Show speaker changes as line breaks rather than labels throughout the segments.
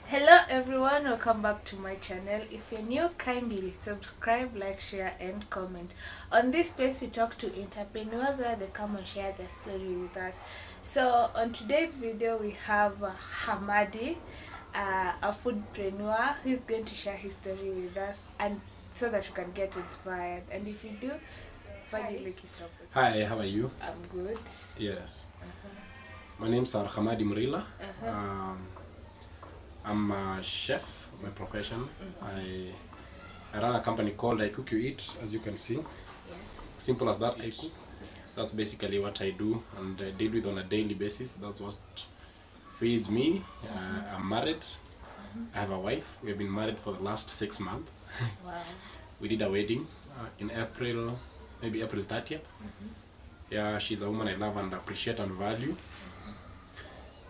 Hello everyone, welcome back to my channel. If you're new, kindly subscribe, like, share and comment. On this space we talk to entrepreneurs where they come and share their story with us. So on today's video we have Hamadi, a foodpreneur who is going to share his story with us, and so that you can get inspired. And if you do, finally look it up.
Hi, how are you?
I'm good.
Yes. My name is Hamadi Murila. I'm a chef by profession. I run a company called I Cook You Eat, as you can see.
Yes.
Simple as that, I cook. That's basically what I do and I deal with on a daily basis. That's what feeds me. I'm married. I have a wife. We've been married for the last 6 months.
Wow.
We did a wedding in April, maybe April 30th. Yeah, she's a woman I love and appreciate and value.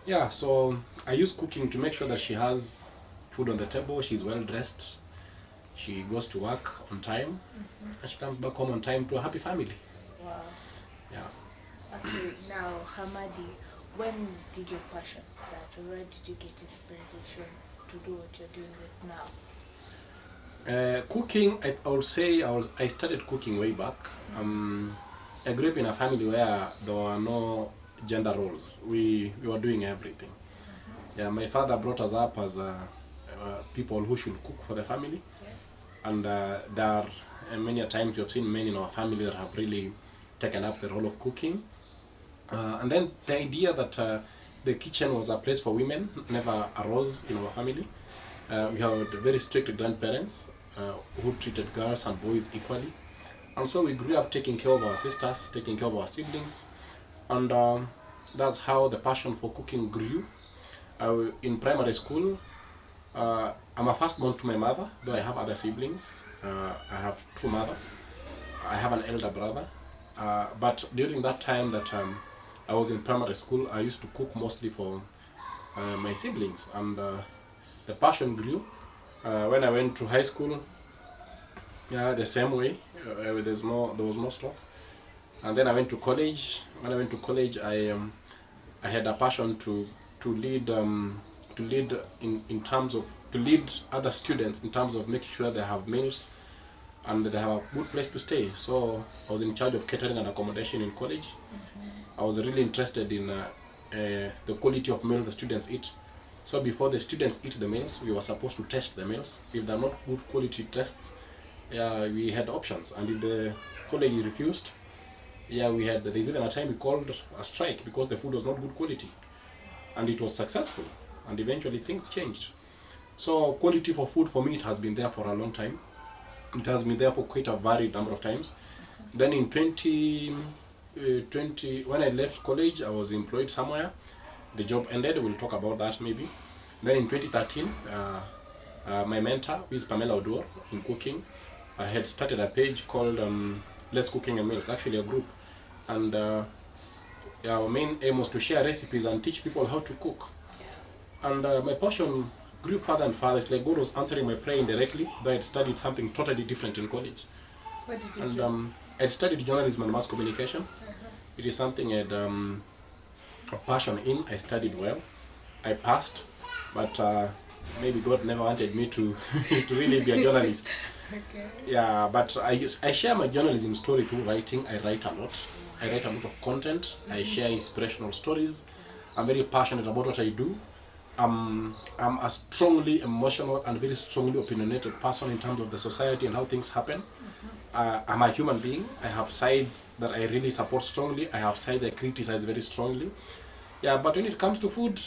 Yeah, so I use cooking to make sure that she has food on the table, she's well dressed, she goes to work on time, and she comes back home on time to a happy family.
Wow.
Yeah.
Okay, now Hamadi, when did your passion start, or where did you get inspiration to do what you're doing right now?
Cooking, I would say I started cooking way back. I grew up in a family where there were no gender roles. We were doing everything. Yeah, my father brought us up as people who should cook for the family.
Yes.
And there are many times you have seen men in our family that have really taken up the role of cooking. And then the idea that the kitchen was a place for women never arose in our family. We had very strict grandparents who treated girls and boys equally. And so we grew up taking care of our sisters, taking care of our siblings. And that's how the passion for cooking grew. In primary school, I'm a firstborn to my mother, though I have other siblings. I have 2 mothers. I have an elder brother. But during that time that I was in primary school, I used to cook mostly for my siblings. And the passion grew. When I went to high school, the same way. There was no stop. And then I went to college. When I went to college, I had a passion to lead other students in terms of making sure they have meals and they have a good place to stay. So I was in charge of catering and accommodation in college. I was really interested in the quality of meals the students eat. So before the students eat the meals, we were supposed to test the meals. If they're not good quality tests, we had options. And if the college refused, there's even a time we called a strike because the food was not good quality. And it was successful. And eventually things changed. So quality for food for me, it has been there for a long time. It has been there for quite a varied number of times. Then in 2020, when I left college, I was employed somewhere. The job ended. We'll talk about that maybe. Then in 2013, my mentor, who is Pamela Odur, in cooking, I had started a page called Let's Cooking and Meals, actually a group. And our main aim was to share recipes and teach people how to cook. And my passion grew further and further. It's like God was answering my prayer indirectly, though I had studied something totally different in college.
What did you do?
I studied journalism and mass communication. It is something I had a passion in. I studied well. I passed, but maybe God never wanted me to to really be a journalist.
Okay.
Yeah, but I share my journalism story through writing. I write a lot. I write a lot of content. I share inspirational stories. I'm very passionate about what I do. I'm a strongly emotional and very strongly opinionated person in terms of the society and how things happen. I'm a human being. I have sides that I really support strongly. I have sides I criticize very strongly. Yeah, but when it comes to food,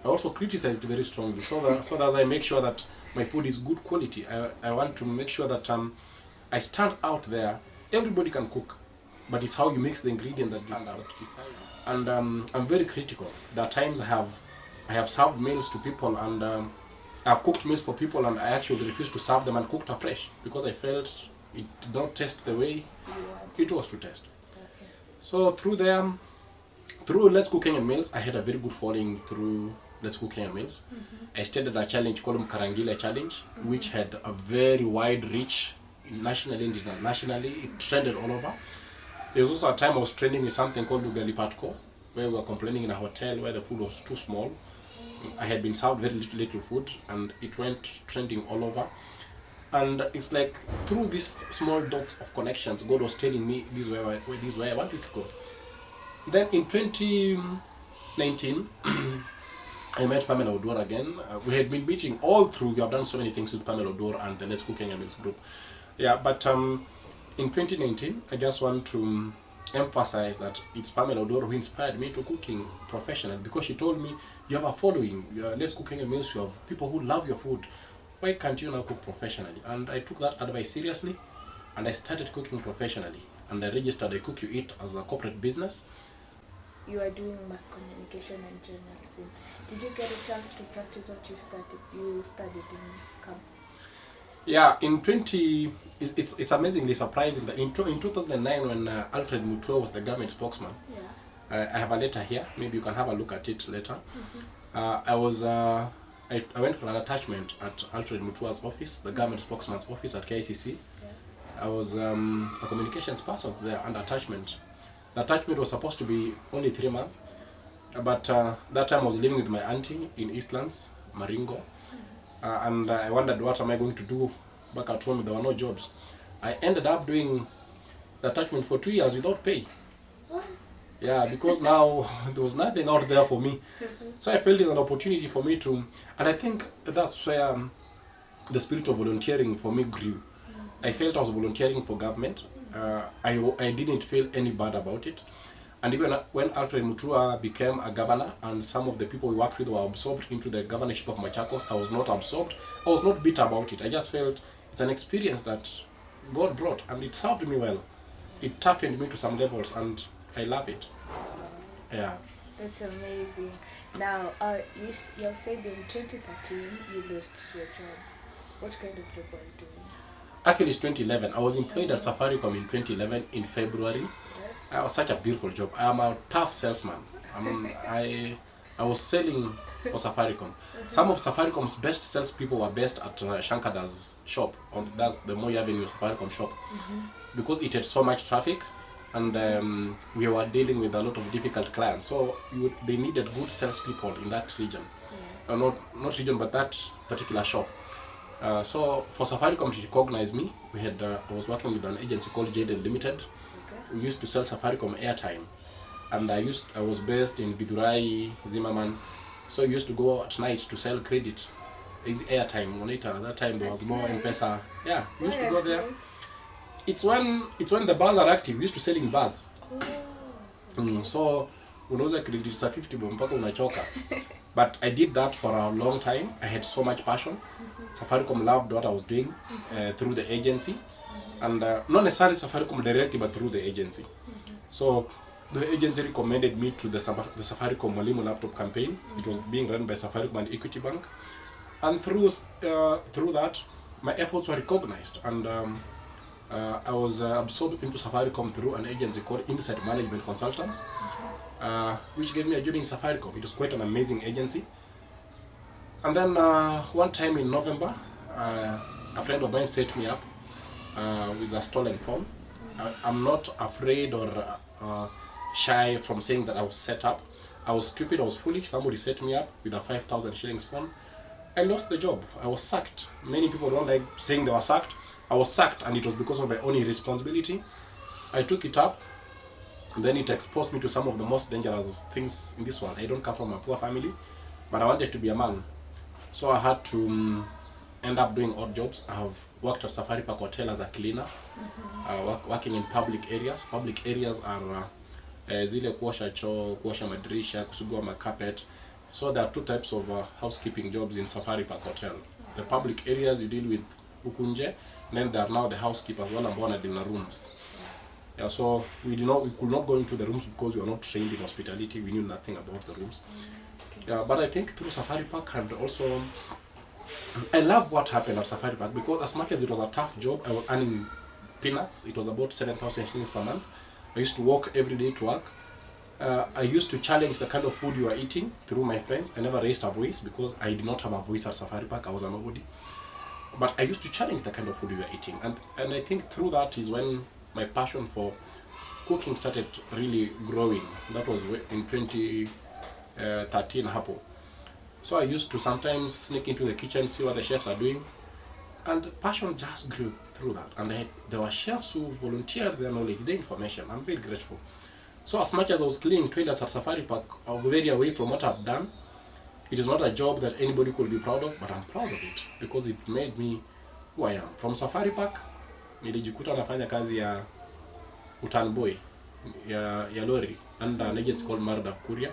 I also criticize it very strongly. So that I make sure that my food is good quality. I want to make sure that I stand out there. Everybody can cook, but it's how you mix the ingredients that stand out. And I'm very critical. There are times I have served meals to people and I've cooked meals for people and I actually refused to serve them and cooked afresh because I felt it did not taste the way it was to taste.
Okay.
So through Let's Cooking and Meals, I had a very good following through Let's Cooking and Meals. I started a challenge called Karangila Challenge, which had a very wide reach nationally and internationally. It trended all over. There was also a time I was training with something called Ugali Patko, where we were complaining in a hotel where the food was too small. I had been served very little food, and it went trending all over. And it's like through these small dots of connections, God was telling me this is where I want you to go. Then in 2019, I met Pamela Odor again. We had been meeting all through. We have done so many things with Pamela Odor and the Let's Cook Kenya Meals group. Yeah, but in 2019, I just want to emphasize that it's Pamela Odor who inspired me to cooking professional, because she told me, you have a following. Let's Cook Kenya Meals. You have people who love your food. Why can't you now cook professionally? And I took that advice seriously, and I started cooking professionally. And I registered a Cook You Eat as a corporate business.
You are doing mass communication and journalism. Did you get a chance to practice what you studied in campus?
Yeah, it's amazingly surprising that in 2009, when Alfred Mutua was the government spokesman,
Yeah.
I have a letter here. Maybe you can have a look at it later. I went for an attachment at Alfred Mutua's office, the government spokesman's office at KICC.
Yeah.
I was a communications person there under attachment. The attachment was supposed to be only 3 months, but that time I was living with my auntie in Eastlands, Maringo, and I wondered, what am I going to do back at home? There were no jobs. I ended up doing the attachment for 2 years without pay.
What?
Yeah, because now there was nothing out there for me. So I felt it's an opportunity for me to, and I think that's where the spirit of volunteering for me grew. I felt I was volunteering for government. I didn't feel any bad about it. And even when Alfred Mutua became a governor and some of the people we worked with were absorbed into the governorship of Machakos, I was not absorbed. I was not bitter about it. I just felt it's an experience that God brought, and it served me well. It toughened me to some levels, and I love it. Yeah.
That's amazing. Now, you have said in 2013 you lost your job. What kind of job are you doing?
Actually, it's 2011. I was employed at Safaricom in 2011 in February. It was such a beautiful job. I am a tough salesman. I was selling for Safaricom. Some of Safaricom's best salespeople were based at Shankada's shop. That's the Moy Avenue Safaricom shop. Because it had so much traffic, and we were dealing with a lot of difficult clients. So they needed good salespeople in that region. Not region, but that particular shop. So for Safaricom to recognize me, I was working with an agency called Jaden Limited.
Okay.
We used to sell Safaricom airtime, and I was based in Bidurai, Zimmerman. So I used to go at night to sell credit, airtime monitor. At that time there was more M-Pesa. Yeah, we used to go there. It's when the bars are active. We used to sell in bars. So unauza credit sa 50 bob mpaka unachoka. But I did that for a long time. I had so much passion. Safaricom loved what I was doing through the agency, and not necessarily Safaricom directly, but through the agency. So the agency recommended me to the Safaricom Mwalimu laptop campaign. It was being run by Safaricom and Equity Bank, and through that, my efforts were recognized, and I was absorbed into Safaricom through an agency called Insight Management Consultants, which gave me a job in Safaricom. It was quite an amazing agency. And then one time in November, a friend of mine set me up with a stolen phone. I'm not afraid or shy from saying that I was set up. I was stupid, I was foolish. Somebody set me up with a 5,000 shillings phone. I lost the job. I was sacked. Many people don't like saying they were sacked. I was sacked, and it was because of my own irresponsibility. I took it up. Then it exposed me to some of the most dangerous things in this world. I don't come from a poor family, but I wanted to be a man. So I had to end up doing odd jobs. I have worked at Safari Park Hotel as a cleaner, working in public areas. Public areas are zile kuosha choo, kuosha madirisha, kusugua carpet. So there are two types of housekeeping jobs in Safari Park Hotel. The public areas you deal with ukunje, then there are now the housekeepers, one and one in the rooms. Yeah, so we could not go into the rooms because we were not trained in hospitality. We knew nothing about the rooms. Yeah, but I think through Safari Park, and also I love what happened at Safari Park, because as much as it was a tough job, I was earning peanuts. It was about 7,000 shillings per month. I used to walk every day to work. I used to challenge the kind of food you are eating through my friends. I never raised a voice because I did not have a voice at Safari Park. I was a nobody. But I used to challenge the kind of food you are eating. And I think through that is when my passion for cooking started really growing. That was in 2013 hapo. So I used to sometimes sneak into the kitchen, see what the chefs are doing, and passion just grew through that. And there were chefs who volunteered their knowledge, their information. I'm very grateful. So as much as I was cleaning toilets at Safari Park, I was very away from what I've done. It is not a job that anybody could be proud of, but I'm proud of it because it made me who I am. From Safari Park, nilijikuta nafanya kazi ya utan boy ya lorry under an agency called Mardaf Courier.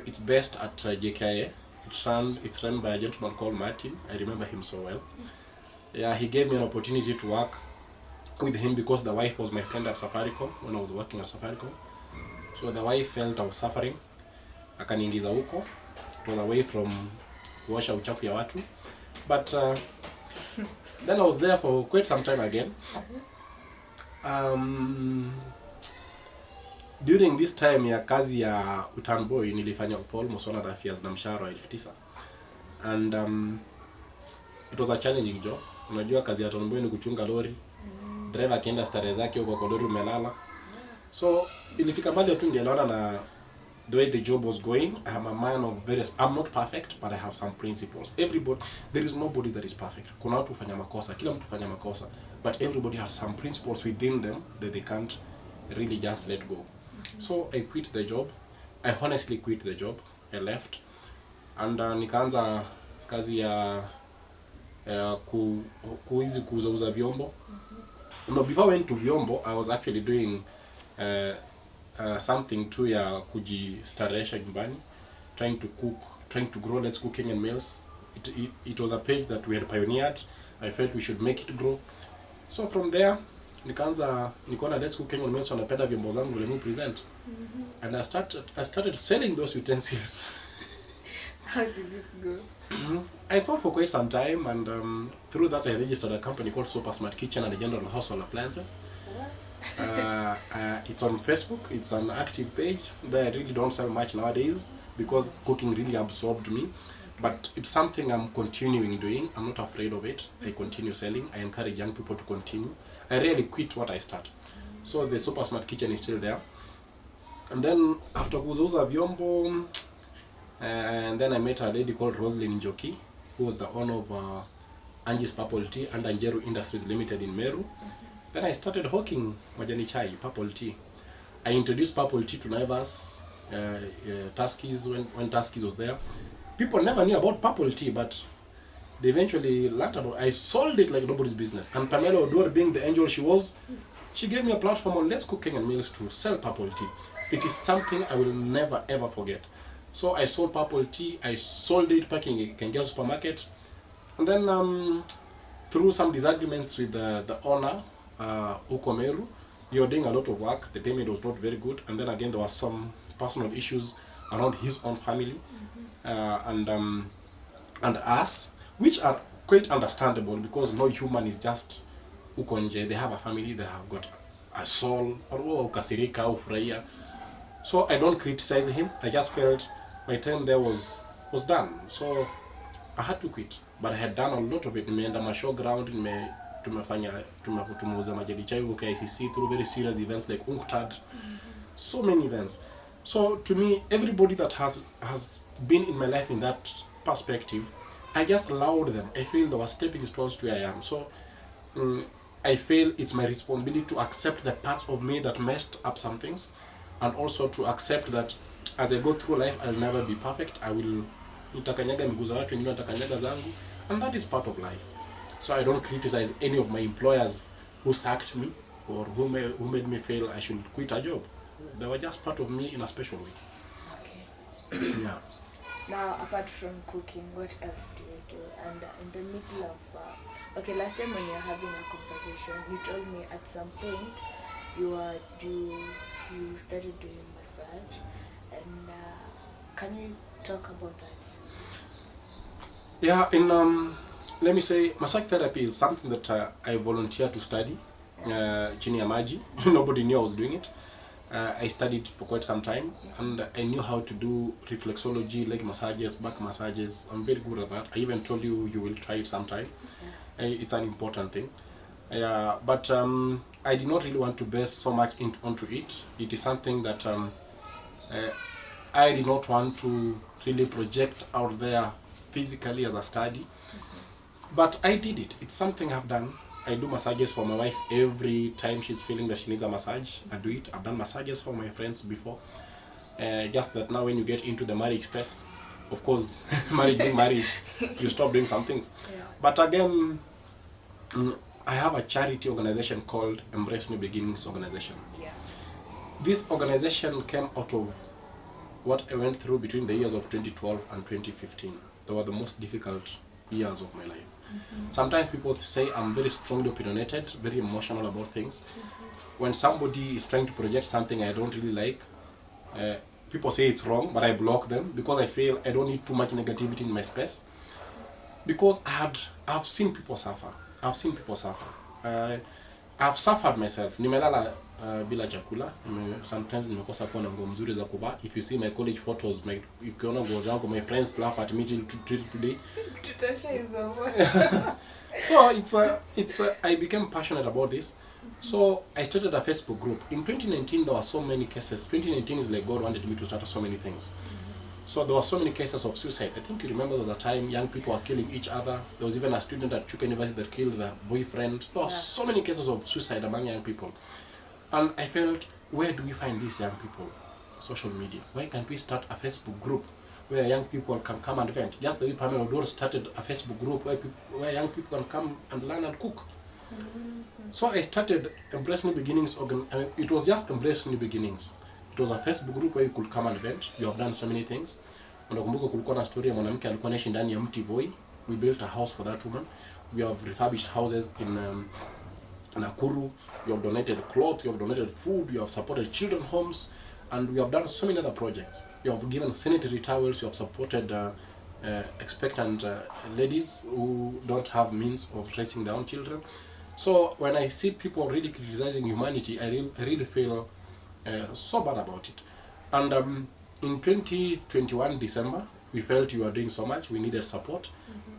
It's based at JKA. It's run by a gentleman called Martin. I remember him so well. Yeah, he gave me an opportunity to work with him because the wife was my friend at Safaricom when I was working at Safaricom. So the wife felt I was suffering, akaniingiza huko. It was away from kuosha uchafu ya watu. But then I was there for quite some time again. During this time ya kazi ya utan boy nilifanya for almost 1.5 years na mshahara wa 9,000. And it was a challenging job. Unajua kazi ya utan boy ni kuchunga lori. Driver akienda starehe zake huko kwa lori umelala. So ilifika mahali tu ngeelewana na the way the job was going. I'm a man of I'm not perfect, but I have some principles. There is nobody that is perfect. Kuna watu hufanya makosa, kila mtu hufanya makosa, but everybody has some principles within them that they can't really just let go. So I quit the job. I honestly quit the job. I left. And nikaanza kazi ya kuuza vyombo. No, before I went to vyombo, I was actually doing something to ya kujistarehesha nyumbani, trying to cook, trying to grow Let's Cooking and Meals. It was a page that we had pioneered. I felt we should make it grow. So from there, nikaona Let's Cooking and Meals wanapenda vyombo zangu vile present. And I started selling those utensils.
How did it go?
I sold for quite some time, and through that I registered a company called Super Smart Kitchen and General Household Appliances. It's on Facebook. It's an active page. There I really don't sell much nowadays because cooking really absorbed me. But it's something I'm continuing doing. I'm not afraid of it. I continue selling. I encourage young people to continue. I rarely quit what I start. So the Super Smart Kitchen is still there. And then after kuuza vyombo, and then I met a lady called Roslyn Njoki, who was the owner of Angie's Purple Tea and Anjeru Industries Limited in Meru. Then I started hawking majani chai, purple tea. I introduced purple tea to Naivas, Tuskies, when Tuskies was there. People never knew about purple tea, but they eventually learned about it. I sold it like nobody's business. And Pamela Odor, being the angel she was, she gave me a platform on Let's Cooking and Meals to sell purple tea. It is something I will never ever forget. So I sold purple tea. I sold it packing in Kengia supermarket. And then through some disagreements with the owner, Ukomeru, he was doing a lot of work. The payment was not very good. And then again, there was some personal issues around his own family and us, which are quite understandable because no human is just ukonje. They have a family, they have got a soul, or ukasirika, ufurahia. So I don't criticize him. I just felt my time there was done. So I had to quit. But I had done a lot of it. Nimeenda mashowground, tumeuza majani chai huko KICC through very serious events like UNCTAD. So many events. So to me, everybody that has been in my life in that perspective, I just allowed them. I feel they were stepping stones to where I am. So I feel it's my responsibility to accept the parts of me that messed up some things, and also to accept that as I go through life, I'll never be perfect. I will nitakanyaga miguu za watu wengine watakanyaga zangu, and that is part of life. So I don't criticize any of my employers who sacked me or who made me feel I should quit a job. They were just part of me in a special way.
Okay.
Yeah.
Now, apart from cooking, what else do you do? And in the middle of okay, last time when you were having a conversation, you told me at some point you started doing massage, and can you talk about that?
Yeah, let me say, massage therapy is something that I volunteered to study. Chini ya maji. Nobody knew I was doing it. I studied for quite some time, and I knew how to do reflexology, leg massages, back massages. I'm very good at that. I even told you will try it sometime. It's an important thing. But I did not really want to base so much onto it. It is something that I did not want to really project out there physically as a study, but I did it. It's something I've done. I do massages for my wife every time she's feeling that she needs a massage. I do it. I've done massages for my friends before. Just that now when you get into the marriage space, of course, being married, you stop doing some things.
Yeah.
But again, I have a charity organization called Embrace New Beginnings organization.
Yeah.
This organization came out of what I went through between the years of 2012 and 2015. They were the most difficult years of my life. Sometimes people say I'm very strongly opinionated, very emotional about things. When somebody is trying to project something I don't really like, people say it's wrong, but I block them because I feel I don't need too much negativity in my space. Because I've seen people suffer. I've suffered myself. Nimelala bila chakula. Sometimes nimekosa kuwa na nguo mzuri za kuvaa. If you see my college photos, ukiona nguo zangu, my friends laugh at me till today. So I became passionate about this. So I started a Facebook group. In 2019, there were so many cases. 2019 is like God wanted me to start so many things. So there were so many cases of suicide. I think you remember there was a time young people were killing each other. There was even a student at Chuka University that killed their boyfriend. There were so many cases of suicide among young people. And I felt, where do we find these young people? Social media. Why can't we start a Facebook group where young people can come and vent? Just the way Pamela Odor started a Facebook group where young people can come and learn and cook. So I started Embrace New Beginnings. It was just Embrace New Beginnings. It was a Facebook group where you could come and vent. You have done so many things. Unakumbuka kulikuwa na story ya mwanamke alikuwa anaishi ndani ya mti Voi. We built a house for that woman. We have refurbished houses in Nakuru. You have donated cloth, you have donated food, you have supported children homes, and we have done so many other projects. You have given sanitary towels, you have supported expectant ladies who don't have means of raising their own children. So when I see people really criticizing humanity, I really feel so bad about it. And in 2021 December, we felt you were doing so much, we needed support.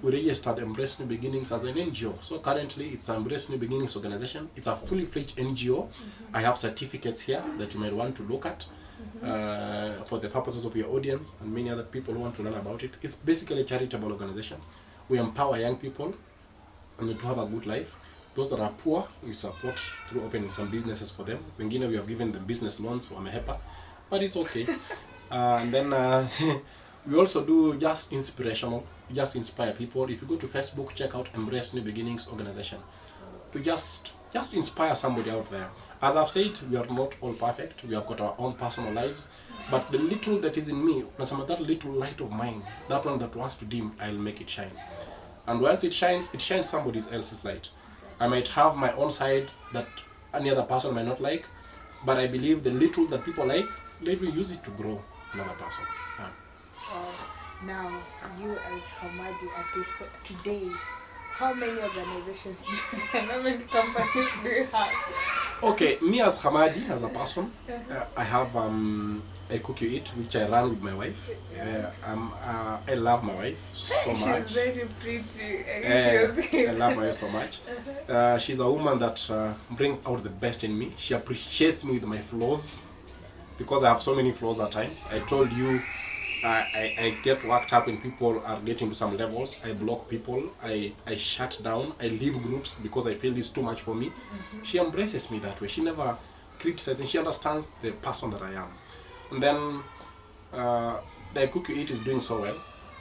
We registered Embrace New Beginnings as an NGO. So currently it's Embrace New Beginnings organization. It's a fully fledged NGO. I have certificates here that you might want to look at for the purposes of your audience and many other people who want to learn about it. It's basically a charitable organization. We empower young people to have a good life. Those that are poor, we support through opening some businesses for them. Wengine, we have given them business loans, wamehepa, but it's okay. And then we also do just inspirational, just inspire people. If you go to Facebook, check out Embrace New Beginnings organization. To just inspire somebody out there. As I've said, we are not all perfect. We have got our own personal lives. But the little that is in me, that little light of mine, that one that wants to dim, I'll make it shine. And once it shines somebody else's light. I might have my own side that any other person might not like, but I believe the little that people like, let me use it to grow another person. Yeah.
Now, you as Hamadi at this point, today, how many organizations do you have? How many companies do you have?
Okay, me as Hamadi, as a person, I have a Cook You Eat, which I run with my wife. I love my wife so much.
She's very pretty.
I love my wife so much. She's a woman that brings out the best in me. She appreciates me with my flaws because I have so many flaws at times. I told you, I get worked up when people are getting to some levels. I block people. I shut down. I leave groups because I feel this is too much for me. She embraces me that way. She never criticizes. She understands the person that I am. And then the Cook You Eat is doing so well.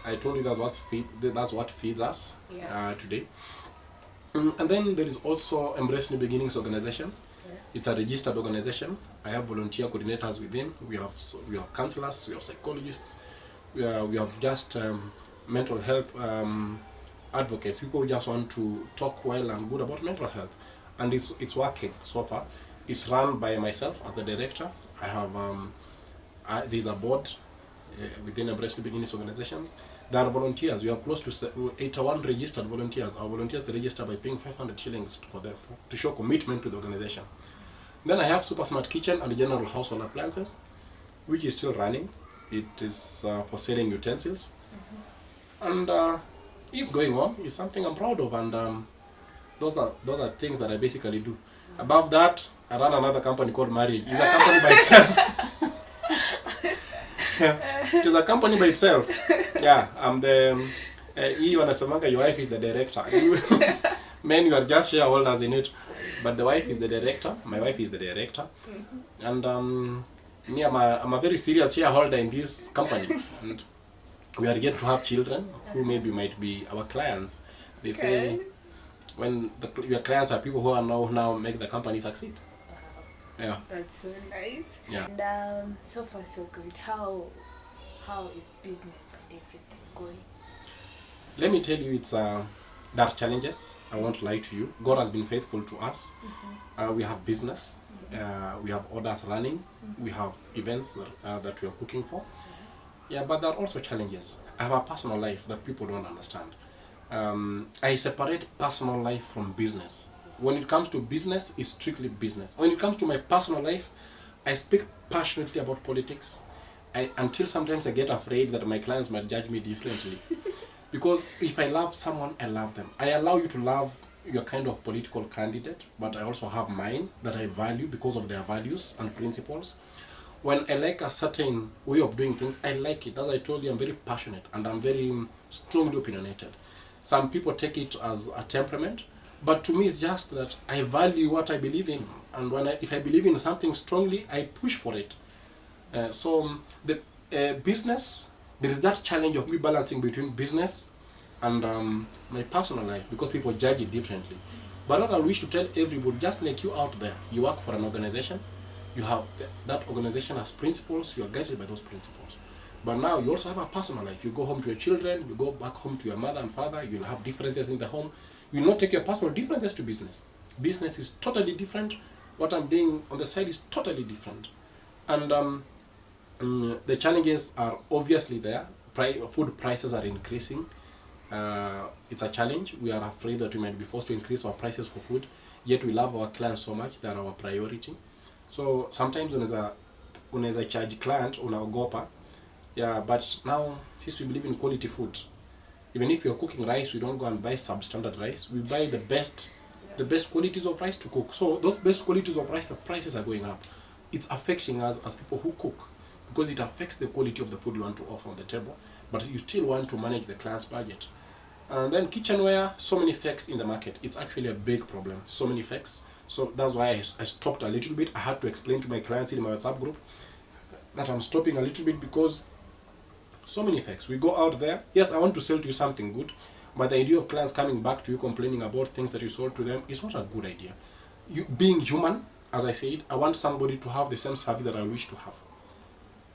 I told you that's what feeds us today. And then there is also Embrace New Beginnings organization. It's a registered organization. I have volunteer coordinators within. We have counselors, we have psychologists, we have just mental health advocates. People who just want to talk well and good about mental health, and it's working so far. It's run by myself as the director. I have there's a board within Embrace New Beginnings organizations. There are volunteers. We have close to 81 registered volunteers. Our volunteers register by paying 500 shillings to show commitment to the organization. Then I have Super Smart Kitchen and General Household Appliances, which is still running. It is for selling utensils. And it's going on. It's something I'm proud of, and those are things that I basically do. Above that, I run another company called Marriage. It's a company by itself. It is a company by itself. Yeah, I'm the hii wanasemanga your wife is the director. Men, you are just shareholders in it, but the wife is the director. My wife is the director, and me, I'm a very serious shareholder in this company, and we are yet to have children who maybe might be our clients. They say when your clients are people who are now make the company succeed. Yeah.
That's so nice.
Yeah.
And so far so good. How is business and everything going?
Let me tell you, it's there are challenges. I won't lie to you. God has been faithful to us. We have business. We have orders running. We have events that we are cooking for. Yeah, but there are also challenges. I have a personal life that people don't understand. I separate personal life from business. When it comes to business, it's strictly business. When it comes to my personal life, I speak passionately about politics. Until sometimes I get afraid that my clients might judge me differently. Because if I love someone, I love them. I allow you to love your kind of political candidate, but I also have mine that I value because of their values and principles. When I like a certain way of doing things, I like it. As I told you, I'm very passionate and I'm very strongly opinionated. Some people take it as a temperament, but to me it's just that I value what I believe in. And if I believe in something strongly, I push for it. So the business, there is that challenge of me balancing between business and my personal life because people judge it differently. But what I wish to tell everybody, just like you out there, you work for an organization, you have that organization has principles, you are guided by those principles. But now you also have a personal life. You go home to your children, you go back home to your mother and father, you'll have differences in the home. You will not take your personal differences to business. Business is totally different. What I'm doing on the side is totally different. And the challenges are obviously there. Food prices are increasing. It's a challenge. We are afraid that we might be forced to increase our prices for food. Yet we love our clients so much, they are our priority. So sometimes unaweza charge client unaogopa. Yeah, but now since we believe in quality food, even if you're cooking rice, we don't go and buy substandard rice. We buy the best qualities of rice to cook. So those best qualities of rice, the prices are going up. It's affecting us as people who cook because it affects the quality of the food you want to offer on the table, but you still want to manage the client's budget. And then kitchenware, so many fakes in the market. It's actually a big problem. So many fakes. So that's why I stopped a little bit. I had to explain to my clients in my WhatsApp group that I'm stopping a little bit because so many fakes. We go out there. Yes, I want to sell to you something good, but the idea of clients coming back to you complaining about things that you sold to them is not a good idea. You being human, as I said, I want somebody to have the same service that I wish to have.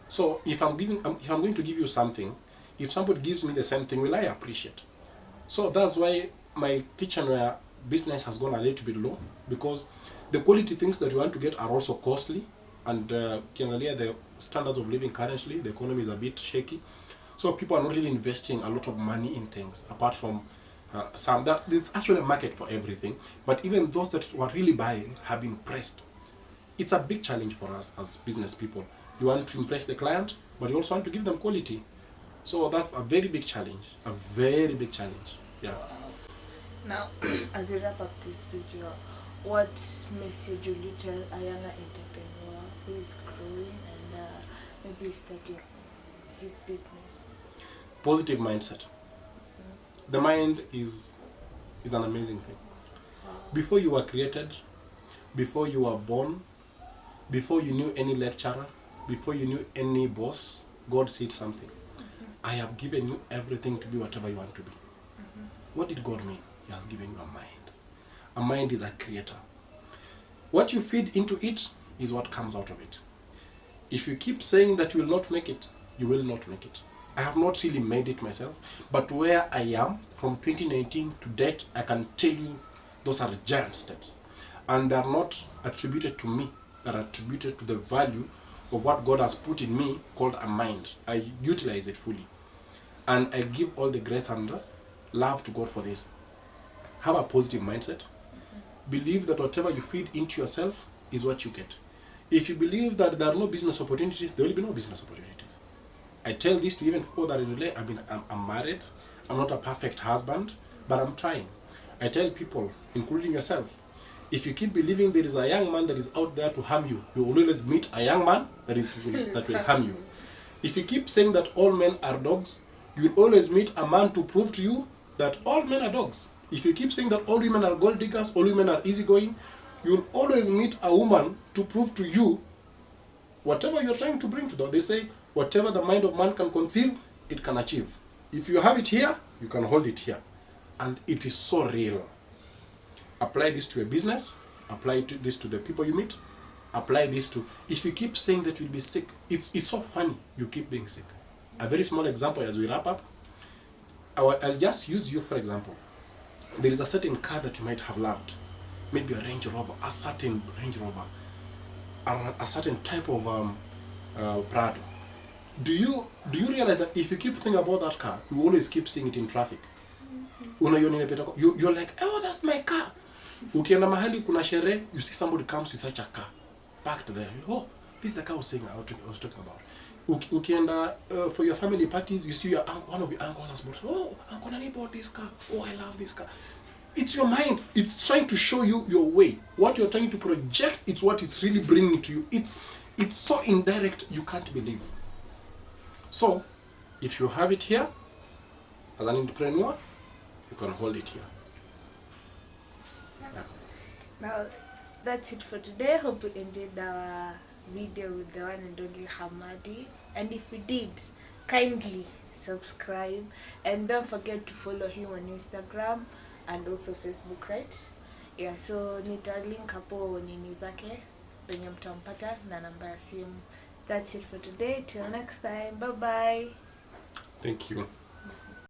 So if I'm going to give you something, if somebody gives me the same thing, will I appreciate? So that's why my kitchenware business has gone a little bit low, because the quality things that you want to get are also costly, and generally the standards of living currently, the economy is a bit shaky, so people are not really investing a lot of money in things apart from some. That there's actually a market for everything, but even those that were really buying have been pressed. It's a big challenge for us as business people. You want to impress the client, but you also want to give them quality. So that's a very big challenge, a very big challenge. Yeah.
Now, as we wrap up this video, what message will you tell a younger entrepreneur who is growing and maybe starting his business?
Positive mindset. The mind is an amazing thing. Before you were created, before you were born, before you knew any lecturer, before you knew any boss, God said something. I have given you everything to be whatever you want to be. What did God mean? He has given you a mind. A mind is a creator. What you feed into it is what comes out of it. If you keep saying that you will not make it, you will not make it. I have not really made it myself, but where I am from 2019 to date, I can tell you those are giant steps. And they are not attributed to me, they are attributed to the value of what God has put in me called a mind. I utilize it fully. And I give all the grace and love to God for this. Have a positive mindset. Believe that whatever you feed into yourself is what you get. If you believe that there are no business opportunities, there will be no business opportunities. I tell this to even people that relate. I mean, I'm married. I'm not a perfect husband, but I'm trying. I tell people, including yourself, if you keep believing there is a young man that is out there to harm you, you will always meet a young man that will harm you. If you keep saying that all men are dogs, you'll always meet a man to prove to you that all men are dogs. If you keep saying that all women are gold diggers, all women are easygoing, you'll always meet a woman to prove to you whatever you're trying to bring to them. They say, whatever the mind of man can conceive, it can achieve. If you have it here, you can hold it here. And it is so real. Apply this to a business. Apply this to the people you meet. Apply this to... If you keep saying that you'll be sick, it's so funny you keep being sick. A very small example as we wrap up. I'll just use you for example. There is a certain car that you might have loved. Maybe a Range Rover, a certain Range Rover. A certain type of Prado. Do you realize that if you keep thinking about that car, you always keep seeing it in traffic? You're like, oh, that's my car. Ukienda mahali kuna sherehe, you see somebody comes with such a car, parked there. Oh, this is the car I was talking about. Ukienda for your family parties, you see one of your uncles has bought. Oh, Uncle Nani bought this car. Oh, I love this car. It's your mind. It's trying to show you your way. What you're trying to project, it's what it's really bringing to you. It's so indirect, you can't believe. So, if you have it here, as an entrepreneur, you can hold it here. Yeah.
Now, that's it for today. Hope you enjoyed our video with the one and only Hamadi. And if you did, kindly subscribe. And don't forget to follow him on Instagram and also Facebook, right? Yeah, so nitalink hapo nini zake penye mtampata na namba ya simu. That's it for today. Till next time. Bye bye.
Thank you.